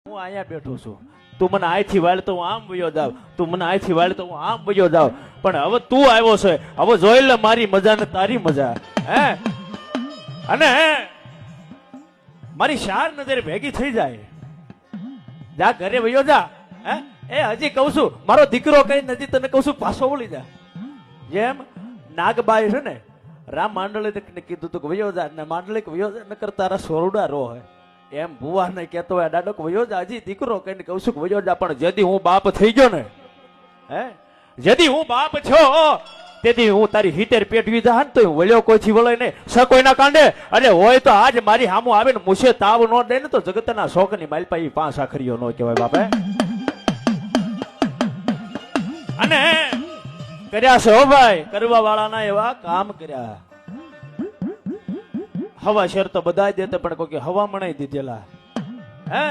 હું અહીંયા બેઠો છું, તું મને અહીંથી વાળ તો હું આમ વયો જાવ, તું મને અહીંથી વાળ તો હું આમ વયો જાવ, પણ હવે તું આવ્યો છે, હવે જોઈ લે મારી મજા ને તારી મજા. હે અને મારી ચાર નજર ભેગી થઈ જાય, જા ઘરે વયો જા. હે એ હજી કહું છું, મારો દીકરો કઈ નથી, તને કહું છું પાછો વળી જા. જેમ નાગબાઈ છે ને, રામ માંડલે કીધું તું કે વયો જા, ને માંડલે કે વયો જા નકર તારા સોરડા રો હે, એમ ભુવા ને કેતો હોય દાડો કે વયો જા. હજી દીકરો કઈને કહું છું કે વયો જા, પણ જેથી હું બાપ થઈ ગયો ને, હે જેથી હું બાપ છો તેથી હું તારી હિતેર પેટવી જા ને તો હું વળ્યો કોઈથી વળે નહીં, સકોઈ ના કાંડે. અને હોય તો આજ મારી સામું આવે ને મુશે તાવ ન દે ને તો જગતના શોકની માલપાઈ 5 આખરીઓ નો કહેવાય બાપે. અને કર્યા છે હો ભાઈ, કરવા વાળાના એવા કામ કર્યા. હવા શેર તો બધા દેતે પણ કોઈ હવા મણાઈ દીધેલા. હે